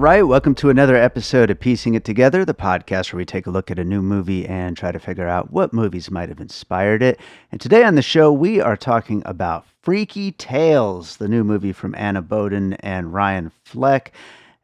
right, welcome to another episode of Piecing It Together, the podcast where we take a look at a new movie and try to figure out what movies might have inspired it. And today on the show, we are talking about Freaky Tales, the new movie from Anna Boden and Ryan Fleck.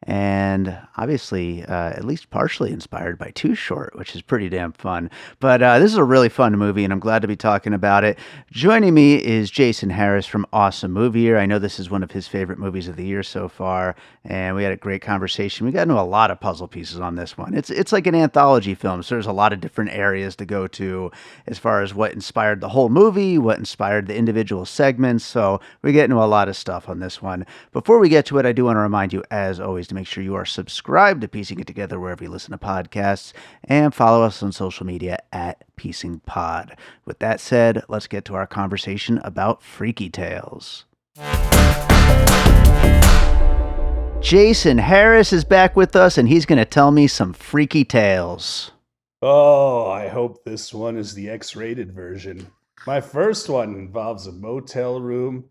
And obviously, at least partially inspired by Too Short, which is pretty damn fun. But this is a really fun movie, and I'm glad to be talking about it. Joining me is Jason Harris from Awesome Movie Year. I know this is one of his favorite movies of the year so far, and we had a great conversation. We got into a lot of puzzle pieces on this one. It's like an anthology film, so there's a lot of different areas to go to as far as what inspired the whole movie, what inspired the individual segments. So we get into a lot of stuff on this one. Before we get to it, I do want to remind you, as always, to make sure you are subscribed to Piecing It Together wherever you listen to podcasts, and follow us on social media at Piecing Pod. With that said, let's get to our conversation about Freaky Tales. Jason Harris is back with us, and he's going to tell me some freaky tales. Oh, I hope this one is the X-rated version. My first one involves a motel room,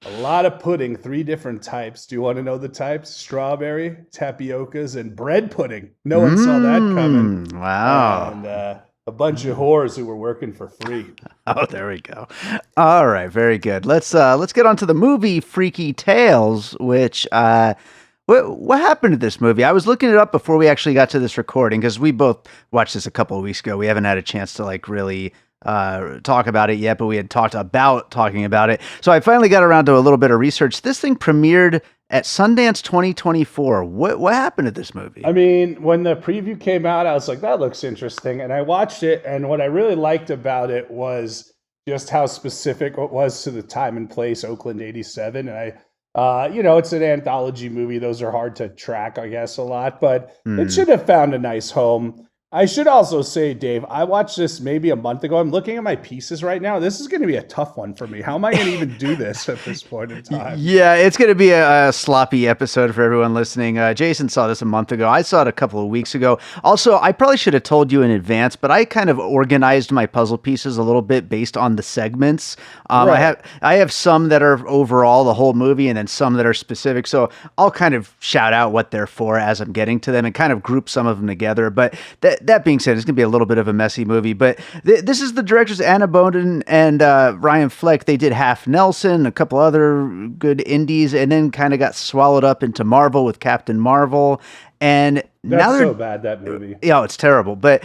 a lot of pudding, 3 different types. Do you want to know the types? Strawberry, tapiocas, and bread pudding. No one saw that coming. Wow. And a bunch of whores who were working for free. Oh, there we go. All right, very good. Let's get on to the movie Freaky Tales, which what happened to this movie? I was looking it up before we actually got to this recording because we both watched this a couple of weeks ago. We haven't had a chance to really talk about it yet, but we had talked about talking about it. So I finally got around to a little bit of research. This thing premiered at Sundance 2024. What happened to this movie? I mean, when the preview came out, I was like, that looks interesting. And I watched it, and what I really liked about it was just how specific it was to the time and place, Oakland 87. And it's an anthology movie. Those are hard to track, I guess, a lot, but it should have found a nice home. I should also say, Dave, I watched this maybe a month ago. I'm looking at my pieces right now. This is going to be a tough one for me. How am I going to even do this at this point in time? Yeah, it's going to be a sloppy episode for everyone listening. Jason saw this a month ago. I saw it a couple of weeks ago. Also, I probably should have told you in advance, but I kind of organized my puzzle pieces a little bit based on the segments. Right. I have some that are overall the whole movie and then some that are specific. So I'll kind of shout out what they're for as I'm getting to them and kind of group some of them together. But that being said, it's going to be a little bit of a messy movie, but this is the directors Anna Boden and Ryan Fleck. They did Half Nelson, a couple other good indies, and then kind of got swallowed up into Marvel with Captain Marvel. And now That's so bad, that movie. Yeah, it's terrible, but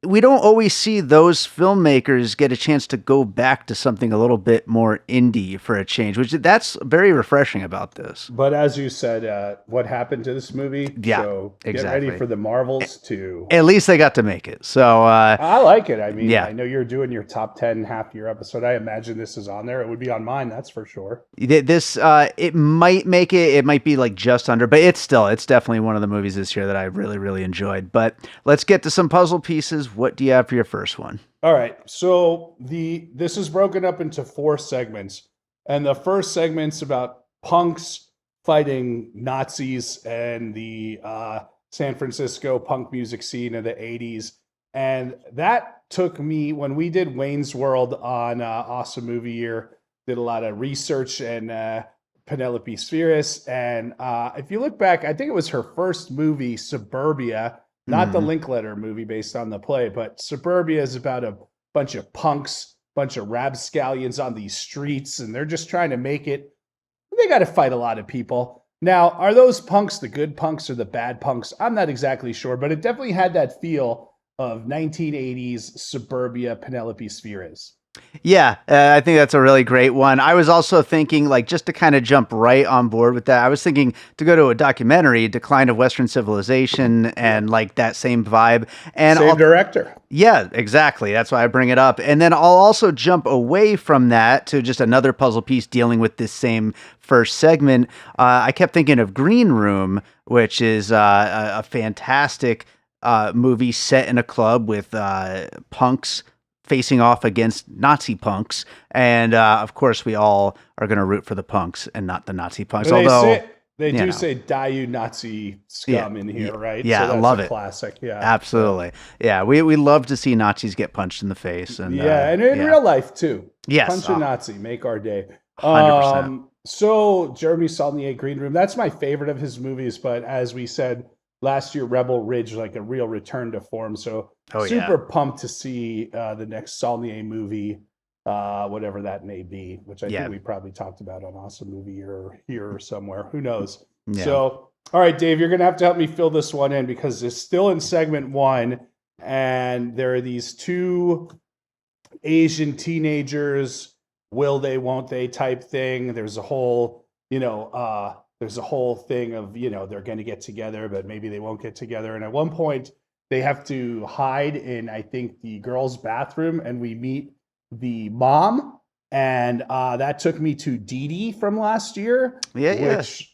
we don't always see those filmmakers get a chance to go back to something a little bit more indie for a change, which that's very refreshing about this. But as you said, what happened to this movie? Yeah, so exactly. Get ready for the Marvels too. At least they got to make it. So I like it. I mean, yeah. I know you're doing your top 10 half-year episode. I imagine this is on there. It would be on mine, that's for sure. This it might make it. It might be like just under, but it's definitely one of the movies this year that I really, really enjoyed. But let's get to some puzzle pieces. What do you have for your first one? All right. So this is broken up into 4 segments. And the first segment's about punks fighting Nazis and the San Francisco punk music scene of the 80s. And that took me, when we did Wayne's World on Awesome Movie Year, did a lot of research and Penelope Spheris. And if you look back, I think it was her first movie, Suburbia, not the Linkletter movie based on the play, but Suburbia is about a bunch of punks, bunch of rapscallions on these streets, and they're just trying to make it. They got to fight a lot of people. Now, are those punks the good punks or the bad punks? I'm not exactly sure, but it definitely had that feel of 1980s Suburbia Penelope Spheris. Yeah, I think that's a really great one. I was also thinking, just to kind of jump right on board with that, I was thinking to go to a documentary, Decline of Western Civilization, and that same vibe. And same director. Yeah, exactly. That's why I bring it up. And then I'll also jump away from that to just another puzzle piece dealing with this same first segment. I kept thinking of Green Room, which is a fantastic movie set in a club with punks facing off against Nazi punks. And of course, we all are going to root for the punks and not the Nazi punks. They do say "Die you Nazi scum" in here, right? Yeah, so that's I love it. Classic, yeah, absolutely. Yeah, we love to see Nazis get punched in the face, and and in real life too. Yes, punch a Nazi, make our day. 100%. So Jeremy Saulnier, Green Room, that's my favorite of his movies. But as we said last year, Rebel Ridge, like a real return to form. So Oh yeah. super pumped to see the next Saulnier movie, whatever that may be, which I think Yeah. we probably talked about on Awesome Movie or here or somewhere. Who knows? Yeah. So, all right, Dave, you're gonna have to help me fill this one in because it's still in segment one, and there are these two Asian teenagers, will they, won't they type thing. There's a whole thing of, they're going to get together, but maybe they won't get together. And at one point, they have to hide in, I think, the girls' bathroom, and we meet the mom. And that took me to Dee Dee from last year, Yeah, yeah. which,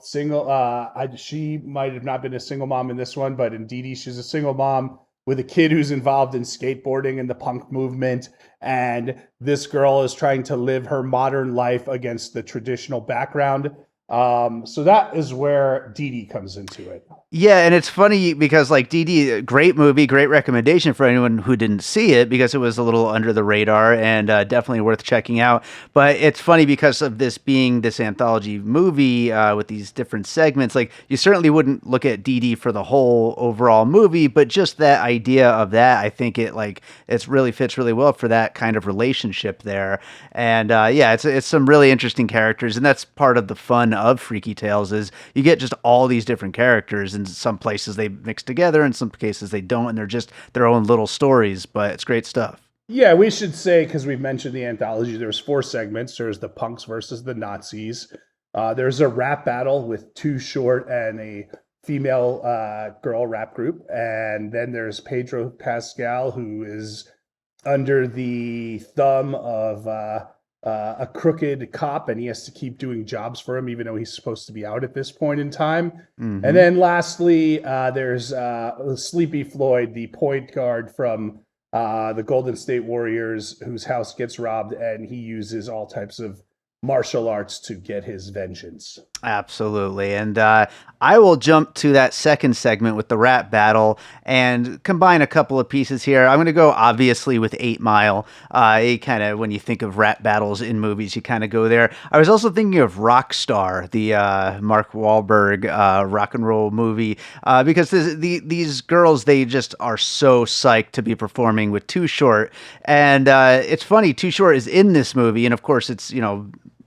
single, she might have not been a single mom in this one, but in Dee Dee, she's a single mom with a kid who's involved in skateboarding and the punk movement. And this girl is trying to live her modern life against the traditional background. So that is where Dee Dee comes into it. Yeah, and it's funny because like DD, great movie, great recommendation for anyone who didn't see it because it was a little under the radar and definitely worth checking out. But it's funny because of this being this anthology movie with these different segments. Like you certainly wouldn't look at DD for the whole overall movie, but just that idea of that, I think it's really fits really well for that kind of relationship there. And yeah, it's some really interesting characters, and that's part of the fun of Freaky Tales is you get just all these different characters. In some places they mix together, in some cases they don't, and they're just their own little stories. But it's great stuff. Yeah, we should say, because we've mentioned the anthology, there's four segments. There's the punks versus the Nazis. There's a rap battle with Too Short and a female girl rap group. And then there's Pedro Pascal, who is under the thumb of a crooked cop, and he has to keep doing jobs for him, even though he's supposed to be out at this point in time. Mm-hmm. And then lastly, there's Sleepy Floyd, the point guard from the Golden State Warriors, whose house gets robbed, and he uses all types of martial arts to get his vengeance. Absolutely. And I will jump to that second segment with the rap battle and combine a couple of pieces here. I'm going to go obviously with 8 Mile. When you think of rap battles in movies, you kind of go there. I was also thinking of Rockstar, the Mark Wahlberg rock and roll movie, because these girls, they just are so psyched to be performing with Too Short. And it's funny, Too Short is in this movie. And of course, it's,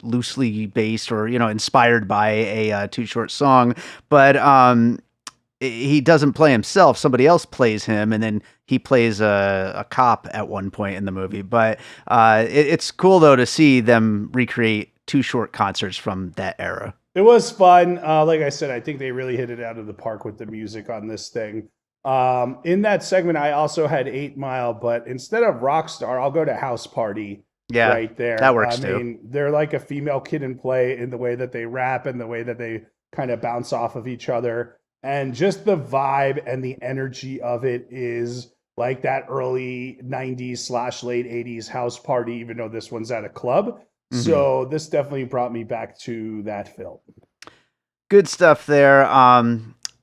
loosely based or inspired by a Too Short song, but he doesn't play himself. Somebody else plays him, and then he plays a cop at one point in the movie. But it's cool though to see them recreate Too Short concerts from that era. It was fun. Like I said, I think they really hit it out of the park with the music on this thing. In that segment, I also had 8 Mile, but instead of Rockstar, I'll go to House Party. Yeah, right there. that works I too. mean, they're like a female Kid and Play in the way that they rap and the way that they kind of bounce off of each other. And just the vibe and the energy of it is like that early 90s / late 80s house party, even though this one's at a club. Mm-hmm. So this definitely brought me back to that film. Good stuff there.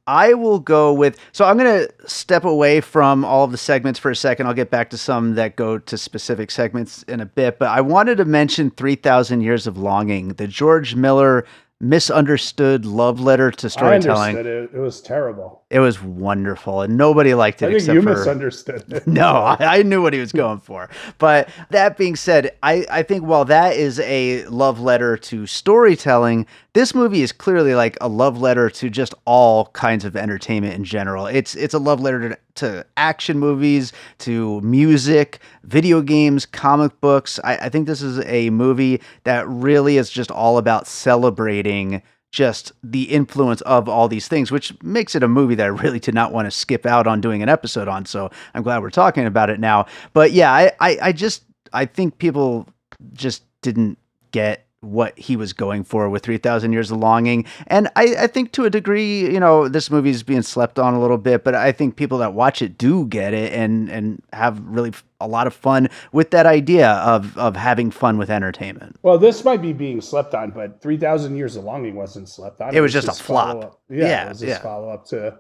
I will go with, so I'm going to step away from all of the segments for a second. I'll get back to some that go to specific segments in a bit, but I wanted to mention 3,000 Years of Longing, the George Miller misunderstood love letter to storytelling. I understood it. It was terrible. It was wonderful, and nobody liked it. I think you misunderstood it. No, I knew what he was going for. But that being said, I think while that is a love letter to storytelling, this movie is clearly like a love letter to just all kinds of entertainment in general. It's a love letter to action movies, to music, video games, comic books. I think this is a movie that really is just all about celebrating just the influence of all these things, which makes it a movie that I really did not want to skip out on doing an episode on. So I'm glad we're talking about it now. But yeah, I think people just didn't get what he was going for with 3,000 Years of Longing. And I think to a degree, this movie is being slept on a little bit, but I think people that watch it do get it and have really a lot of fun with that idea of having fun with entertainment. Well, this might be being slept on, but 3,000 Years of Longing wasn't slept on. It was just a flop. Yeah, it was just follow-up to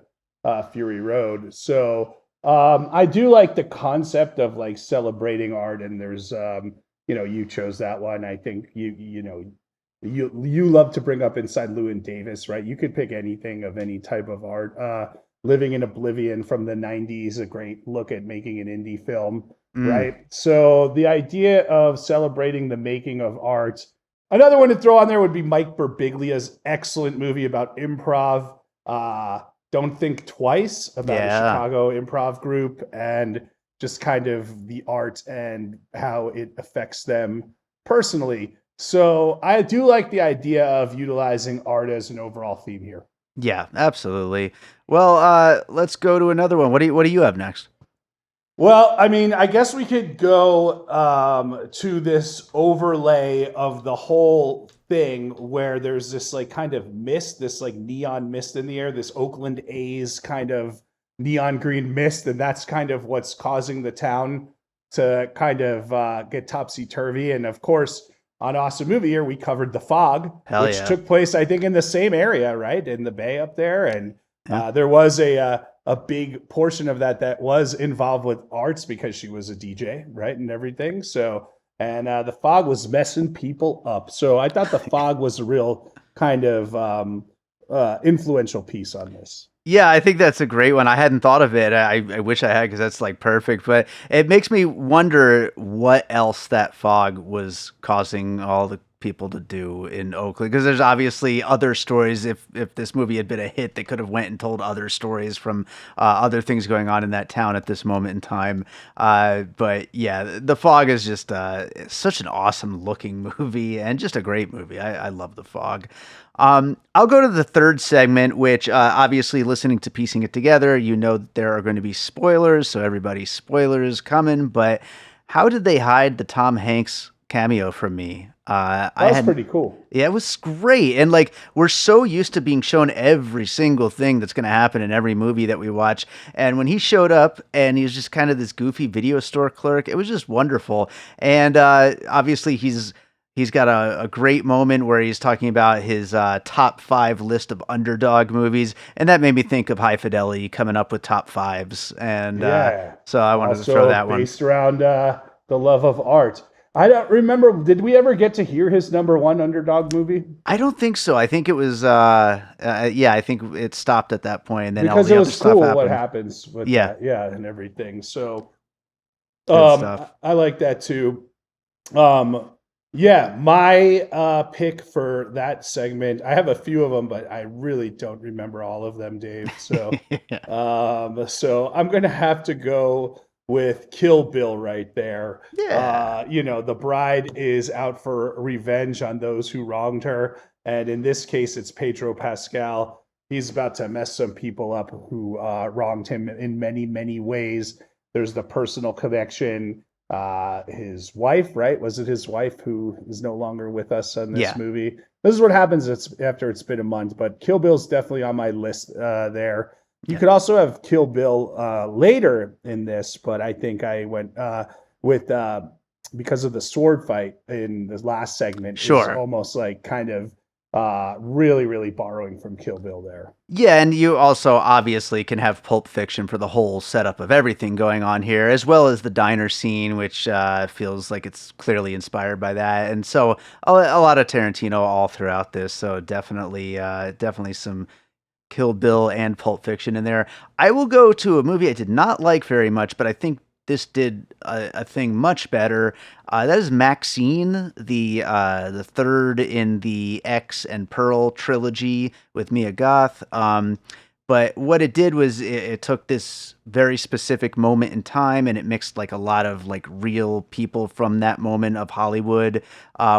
Fury Road. So I do like the concept of like celebrating art, and there's you chose that one. I think you love to bring up Inside Llewyn Davis, right? You could pick anything of any type of art. Living in Oblivion from the 90s, a great look at making an indie film, Mm, right? So the idea of celebrating the making of art. Another one to throw on there would be Mike Birbiglia's excellent movie about improv. Don't Think Twice, about a yeah. Chicago improv group and just kind of the art and how it affects them personally. So I do like the idea of utilizing art as an overall theme here. Yeah, absolutely. Well, let's go to another one. What do you have next? Well, I mean, I guess we could go to this overlay of the whole thing where there's this like kind of mist, this like neon mist in the air, this Oakland A's kind of neon green mist, and that's kind of what's causing the town to kind of get topsy turvy. And of course, on Awesome Movie Year, we covered The Fog, Hell which yeah. took place, I think, in the same area, right, in the bay up there, and Yeah. there was a big portion of that was involved with arts because she was a DJ, right, and everything. So, and the Fog was messing people up. So I thought the Fog was a real kind of influential piece on this. Yeah, I think that's a great one. I hadn't thought of it. I wish I had because that's like perfect. But it makes me wonder what else that fog was causing all the people to do in Oakland. Because there's obviously other stories. If this movie had been a hit, they could have went and told other stories from other things going on in that town at this moment in time. But yeah, The Fog is just such an awesome looking movie and just a great movie. I love The Fog. I'll go to the third segment, which obviously, listening to Piecing It Together, you know that there are going to be spoilers, so everybody's spoilers coming. But how did they hide the Tom Hanks cameo from me? That was pretty cool. Yeah, it was great, and like we're so used to being shown every single thing that's going to happen in every movie that we watch, and when he showed up and he was just kind of this goofy video store clerk, it was just wonderful. And obviously, he's got a great moment where he's talking about his top five list of underdog movies, and that made me think of High Fidelity coming up with top fives, and Yeah. so I wanted to throw Also that one. based around the love of art. I don't remember. Did we ever get to hear his number one underdog movie? I don't think so. I think it was, yeah, I think it stopped at that point, and then all Because the it other was stuff cool what happened. happens with Yeah, that, yeah, and everything. So good stuff. I like that too. Um, yeah, my pick for that segment, I have a few of them, but I really don't remember all of them, Dave. So, so I'm gonna have to go with Kill Bill right there. Yeah, The bride is out for revenge on those who wronged her, and in this case, it's Pedro Pascal. He's about to mess some people up who wronged him in many, many ways. There's the personal connection, his wife, right? Was it his wife who is no longer with us in this yeah, movie? This is what happens after it's been a month, but Kill Bill's definitely on my list there. You yeah. could also have Kill Bill later in this, but I think I went with because of the sword fight in the last segment is Sure. almost like kind of really, really borrowing from Kill Bill there. Yeah, and you also obviously can have Pulp Fiction for the whole setup of everything going on here, as well as the diner scene, which feels like it's clearly inspired by that. And so a lot of Tarantino all throughout this. So definitely some Kill Bill and Pulp Fiction in there. I will go to a movie I did not like very much, but I think this did a thing much better. That is Maxine, the third in the X and Pearl trilogy with Mia Goth. But what it did was it took this very specific moment in time and it mixed like a lot of like real people from that moment of Hollywood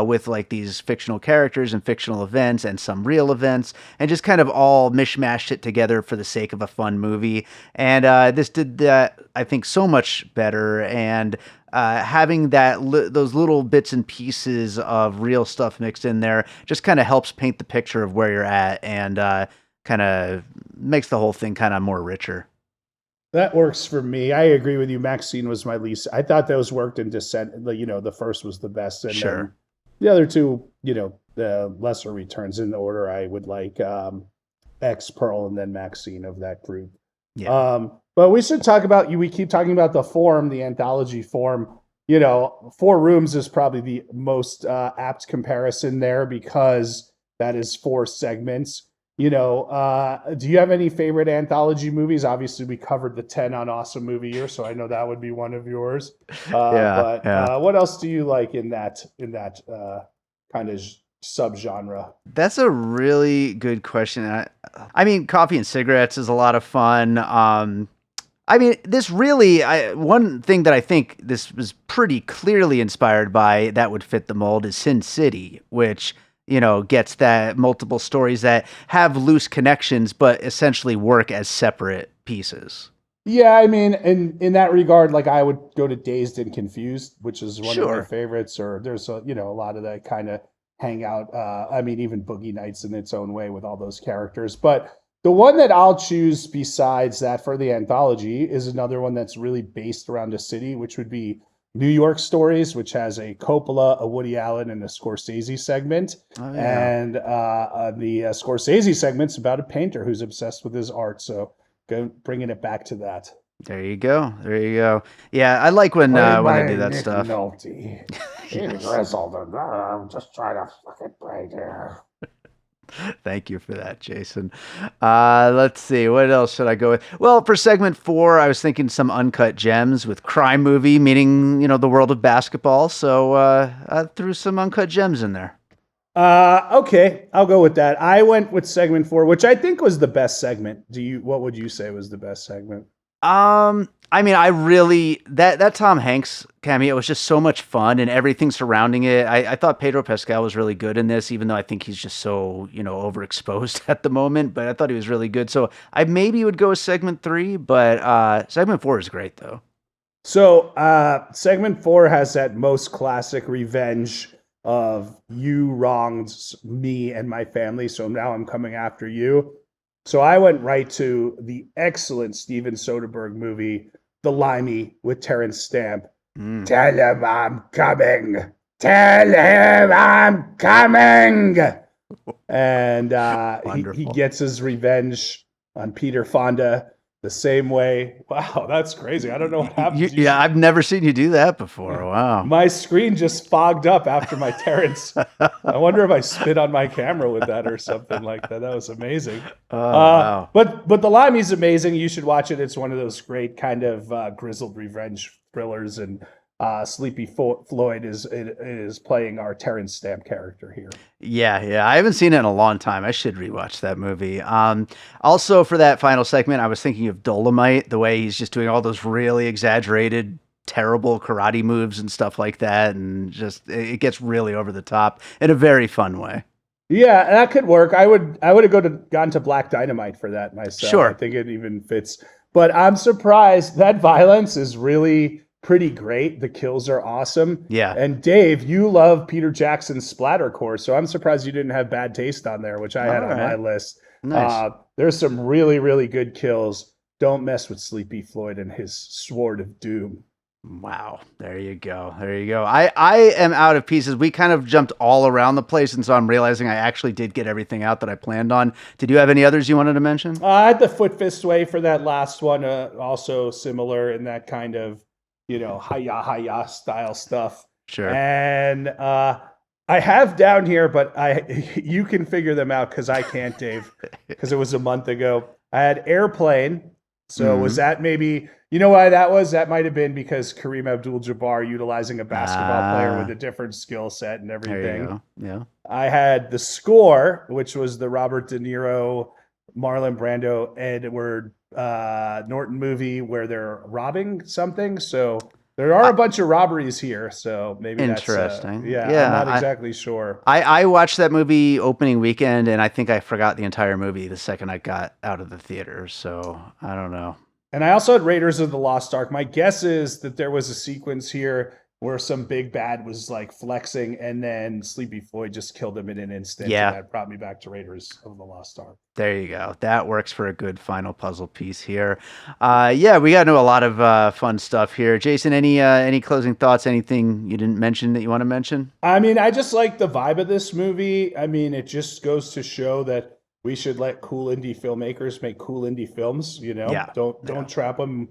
with like these fictional characters and fictional events and some real events and just kind of all mishmashed it together for the sake of a fun movie. And this did that, I think, so much better. And having those little bits and pieces of real stuff mixed in there just kind of helps paint the picture of where you're at and kind of makes the whole thing kind of more richer. That works for me. I agree with you. Maxine was my least. I thought those worked in Descent. The first was the best, and then Sure. the other two, the lesser returns in the order I would like. X, Pearl, and then Maxine of that group. Yeah. But we should talk about you. We keep talking about the form, the anthology form. Four Rooms is probably the most apt comparison there because that is four segments. Do you have any favorite anthology movies? Obviously, we covered the 10 on Awesome Movie Year, so I know that would be one of yours. Yeah, But yeah. what else do you like in that kind of subgenre? That's a really good question. I mean, Coffee and Cigarettes is a lot of fun. I mean, one thing that I think this was pretty clearly inspired by that would fit the mold is Sin City, which, gets that multiple stories that have loose connections, but essentially work as separate pieces. Yeah, I mean, in that regard, like I would go to Dazed and Confused, which is one of my Sure. favorites, or there's a lot of that kind of hangout. I mean, even Boogie Nights in its own way with all those characters. But the one that I'll choose besides that for the anthology is another one that's really based around a city, which would be New York Stories, which has a Coppola, a Woody Allen, and a Scorsese segment. Oh, yeah. And the Scorsese segment's about a painter who's obsessed with his art. So bringing it back to that. There you go. There you go. Yeah, I like when I Played do by that Nick stuff. Nolte. He's Yes. grizzled. I'm just trying to fucking play there. Thank you for that, Jason. Let's see. What else should I go with? Well, for segment 4, I was thinking some uncut gems with crime movie, meaning, the world of basketball. So I threw some uncut gems in there. Okay, I'll go with that. I went with segment 4, which I think was the best segment. What would you say was the best segment? I mean, I really that Tom Hanks cameo was just so much fun and everything surrounding it. I thought Pedro Pascal was really good in this, even though I think he's just so overexposed at the moment. But I thought he was really good, so I maybe would go with segment 3, but segment 4 is great though. So, segment 4 has that most classic revenge of you wronged me and my family, so now I'm coming after you. So I went right to the excellent Steven Soderbergh movie, The Limey with Terrence Stamp. Mm, Tell him I'm coming. Tell him I'm coming. And he wonderful. gets his revenge on Peter Fonda the same way. Wow, that's crazy. I don't know what happens. Yeah, I've never seen you do that before. Wow. My screen just fogged up after my Terrence. I wonder if I spit on my camera with that or something like that. That was amazing. Oh, wow. But The Limey's amazing. You should watch it. It's one of those great kind of grizzled revenge thrillers, and Sleepy Floyd is playing our Terrence Stamp character here. Yeah, yeah. I haven't seen it in a long time. I should rewatch that movie. Also for that final segment, I was thinking of Dolomite, the way he's just doing all those really exaggerated, terrible karate moves and stuff like that, and just it gets really over the top in a very fun way. Yeah, that could work. I would have gone to Black Dynamite for that myself. I Sure. think it even fits. But I'm surprised that violence is really pretty great. The kills are awesome. Yeah. And Dave, you love Peter Jackson's Splattercore, so I'm surprised you didn't have Bad Taste on there, which I had All on my right. list. Nice. There's some really, really good kills. Don't mess with Sleepy Floyd and his Sword of Doom. Wow. There you go. There you go. I am out of pieces. We kind of jumped all around the place, and so I'm realizing I actually did get everything out that I planned on. Did you have any others you wanted to mention? I had the Foot Fist Way for that last one, also similar in that kind of, hiya style stuff. Sure. And I have down here, but you can figure them out because I can't, Dave, because it was a month ago. I had Airplane. So was Mhm. that maybe, you know why that was? That might have been because Kareem Abdul-Jabbar utilizing a basketball player with Ah, a different skill set and there you everything. go. Yeah. I had The Score, which was the Robert De Niro, Marlon Brando, Edward Norton movie where they're robbing something. So there are I, a bunch of robberies here. So maybe that's, interesting. yeah, I'm Yeah. not exactly sure. I watched that movie opening weekend, and I think I forgot the entire movie the second I got out of the theater. So I don't know. And I also had Raiders of the Lost Ark. My guess is that there was a sequence here where some big bad was like flexing, and then Sleepy Floyd just killed him in an instant, and Yeah, that brought me back to Raiders of the Lost Ark. there you go. That works for a good final puzzle piece here. Yeah, we got into a lot of fun stuff here. Jason, any closing thoughts? Anything you didn't mention that you want to mention? I mean, I just like the vibe of this movie. I mean, it just goes to show that we should let cool indie filmmakers make cool indie films. Yeah, Don't yeah. trap them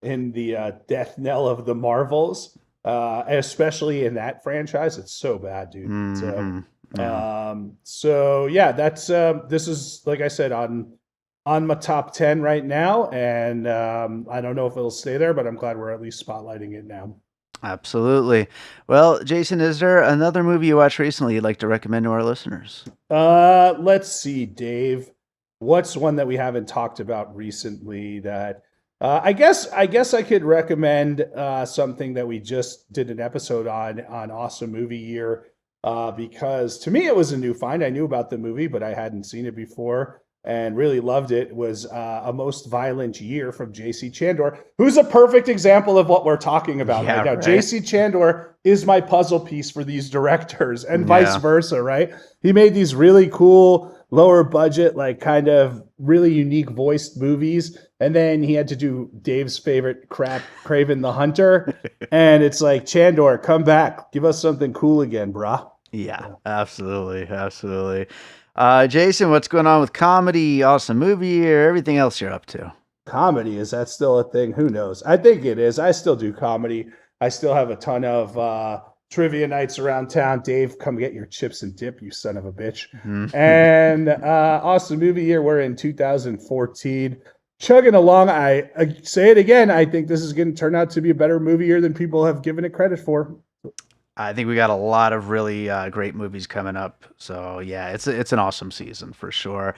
in the death knell of the Marvels. especially in that franchise. It's so bad, dude. Mhm. Yeah. So yeah, that's this is, like I said, on my top 10 right now, and I don't know if it'll stay there, but I'm glad we're at least spotlighting it now. Absolutely. Well, Jason, is there another movie you watched recently you'd like to recommend to our listeners? Let's see, Dave. What's one that we haven't talked about recently that I guess I could recommend something that we just did an episode on Awesome Movie Year, because to me it was a new find. I knew about the movie, but I hadn't seen it before and really loved it. It was A Most Violent Year from J.C. Chandor, who's a perfect example of what we're talking about Yeah, right now. right. J.C. Chandor is my puzzle piece for these directors, and vice Yeah. versa, right? He made these really cool, lower budget, like kind of really unique voiced movies. And then he had to do Dave's favorite crap, Craven the Hunter. And it's like, Chandor, come back. Give us something cool again, brah. Yeah, absolutely. Absolutely. Jason, what's going on with comedy, Awesome Movie Year, everything else you're up to? Comedy, is that still a thing? Who knows? I think it is. I still do comedy. I still have a ton of trivia nights around town. Dave, come get your chips and dip, you son of a bitch. Mhm. And Awesome Movie Year, we're in 2014. Chugging along. I say it again. I think this is going to turn out to be a better movie year than people have given it credit for. I think we got a lot of really great movies coming up. So yeah, it's an awesome season for sure.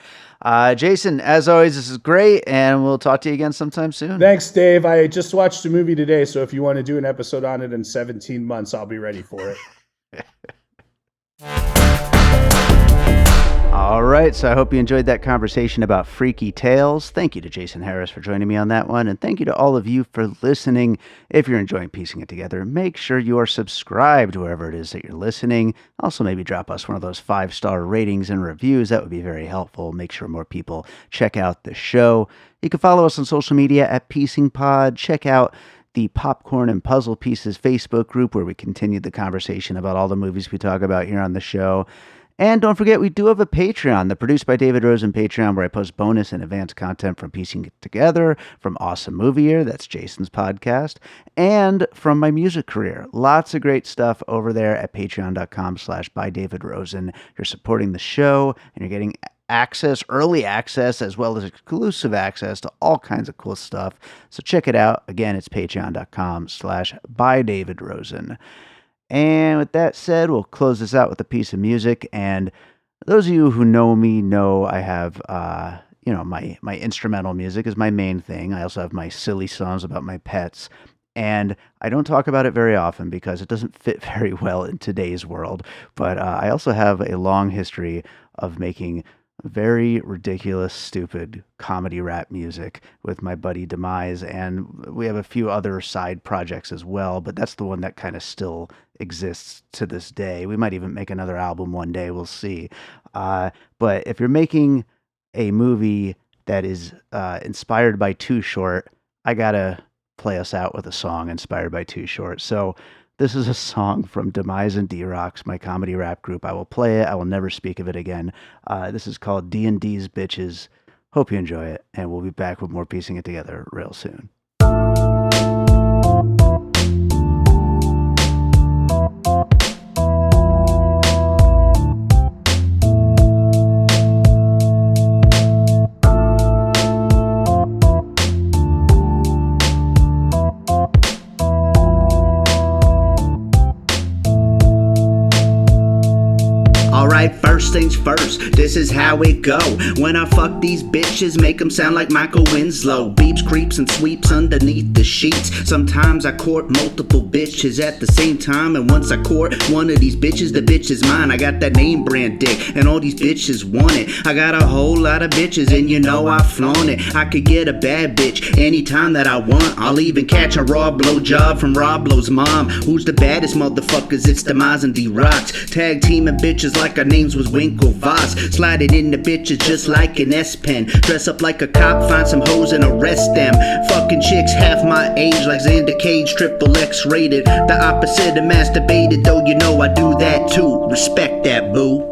Jason, as always, this is great, and we'll talk to you again sometime soon. Thanks, Dave. I just watched a movie today, so if you want to do an episode on it in 17 months, I'll be ready for it. All right, so I hope you enjoyed that conversation about Freaky Tales. Thank you to Jason Harris for joining me on that one, and thank you to all of you for listening. If you're enjoying piecing it together, make sure you are subscribed wherever it is that you're listening. Also, maybe drop us one of those 5-star ratings and reviews. That would be very helpful. Make sure more people check out the show. You can follow us on social media at Piecing Pod. Check out the Popcorn and Puzzle Pieces Facebook group, where we continue the conversation about all the movies we talk about here on the show. And don't forget, we do have a Patreon, the Produced by David Rosen Patreon, where I post bonus and advanced content from Piecing It Together, from Awesome Movie Year, that's Jason's podcast, and from my music career. Lots of great stuff over there at patreon.com/bydavidrosen. You're supporting the show, and you're getting access, early access, as well as exclusive access to all kinds of cool stuff. So check it out. Again, it's patreon.com/bydavidrosen. And with that said, we'll close this out with a piece of music. And those of you who know me know I have, my instrumental music is my main thing. I also have my silly songs about my pets. And I don't talk about it very often because it doesn't fit very well in today's world. But I also have a long history of making very ridiculous, stupid comedy rap music with my buddy Demise, and we have a few other side projects as well, but that's the one that kind of still exists to this day. We might even make another album one day, we'll see. But if you're making a movie that is inspired by Too Short, I gotta play us out with a song inspired by Too Short. So this is a song from Demise and D-Rocks, my comedy rap group. I will play it. I will never speak of it again. This is called D&D's Bitches. Hope you enjoy it, and we'll be back with more Piecing It Together real soon. Alright, first things first, this is how it go. When I fuck these bitches, make them sound like Michael Winslow. Beeps, creeps, and sweeps underneath the sheets. Sometimes I court multiple bitches at the same time, and once I court one of these bitches, the bitch is mine. I got that name brand dick, and all these bitches want it. I got a whole lot of bitches, and you know I flaunt it. I could get a bad bitch anytime that I want. I'll even catch a raw blowjob from Rob Lowe's mom. Who's the baddest motherfuckers? It's Demise and D-Rocks. Tag teaming bitches like our names was Winklevoss. Sliding into bitches just like an S-Pen. Dress up like a cop, find some hoes and arrest them. Fucking chicks half my age like Xander Cage, triple X rated. The opposite of masturbated, though you know I do that too. Respect that, boo.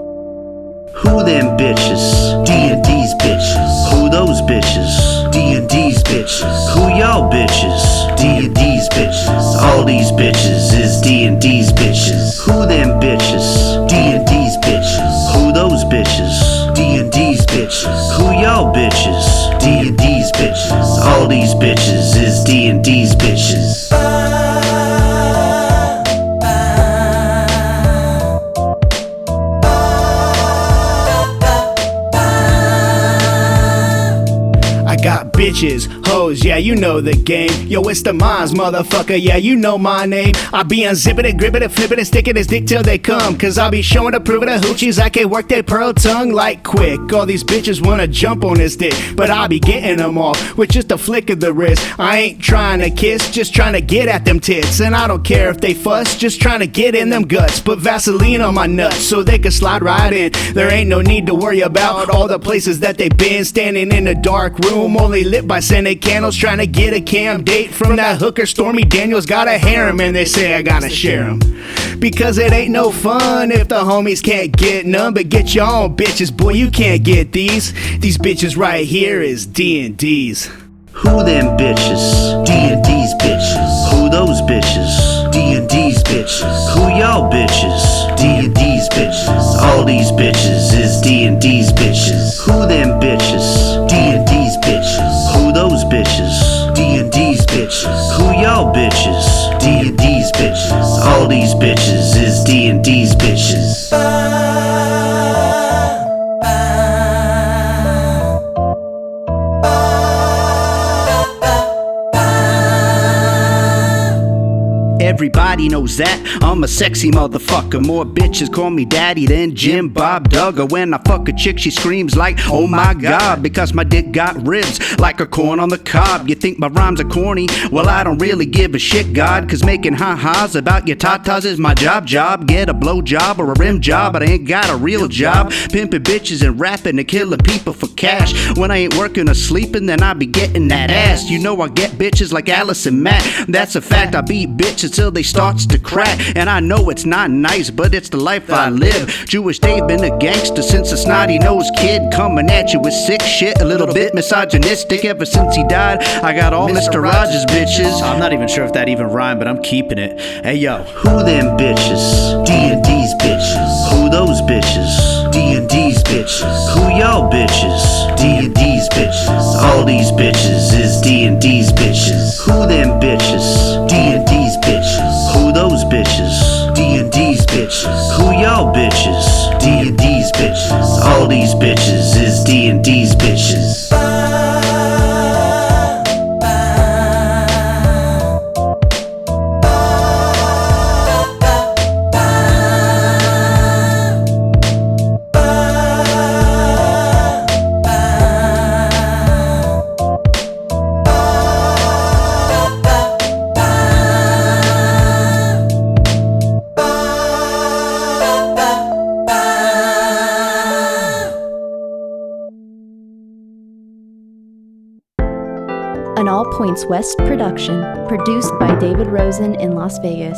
Who them bitches? D&D's bitches. Who those bitches? D&D's bitches. Who y'all bitches? D&D's bitches. All these bitches is D&D's bitches. Who them bitches? D&D's bitches. Who those bitches? D&D's bitches. Who y'all bitches? D&D's bitches. All these bitches is D&D's bitches. Got bitches, hoes, yeah, you know the game. Yo, it's the Mons, motherfucker, yeah, you know my name. I be unzipping it, gripping it, flipping it, sticking his dick till they come. Cause I be showing and proving the hoochies I can work their pearl tongue like quick. All these bitches wanna jump on this dick, but I be getting them off with just a flick of the wrist. I ain't trying to kiss, just trying to get at them tits. And I don't care if they fuss, just trying to get in them guts. Put Vaseline on my nuts so they can slide right in. There ain't no need to worry about all the places that they been. Standing in a dark room, only lit by scented candles, trying to get a cam date from that hooker Stormy Daniels. Gotta harem and they say I gotta share them, because it ain't no fun if the homies can't get none. But get your own bitches, boy, you can't get these. These bitches right here is D&D's. Who them bitches? D&D's bitches. Who those bitches? D&D's bitches. Who y'all bitches? D&D's bitches. All these bitches is D&D's bitches. Who them bitches? D&D's bitches. Who those bitches? D&D's bitches. Who y'all bitches? D&D's bitches. All these bitches is D&D's bitches. Everybody knows that I'm a sexy motherfucker. More bitches call me daddy than Jim Bob Duggar. When I fuck a chick, she screams like, oh my god, because my dick got ribs like a corn on the cob. You think my rhymes are corny? Well, I don't really give a shit, God, cause making ha-has about your tatas is my job. Get a blow job or a rim job, but I ain't got a real job. Pimping bitches and rapping and killing people for cash. When I ain't working or sleeping, then I be getting that ass. You know I get bitches like Alice and Matt. That's a fact, I beat bitches till they starts to crack. And I know it's not nice, but it's the life I live. Jewish Dave been a gangster since a snotty-nosed kid, coming at you with sick shit, a little bit misogynistic. Ever since he died, I got all Mr. Rogers bitches. I'm not even sure if that even rhymed, but I'm keeping it. Hey yo, who them bitches? D&D's bitches. Who those bitches? D&D's bitches. Who y'all bitches? D&D's bitches. All these bitches is D&D's bitches. Who them bitches? D&D's bitches. Who those bitches? D&D's bitches. Who y'all bitches? D&D's bitches. All these bitches is D&D's bitches. An All Points West production, produced by David Rosen in Las Vegas.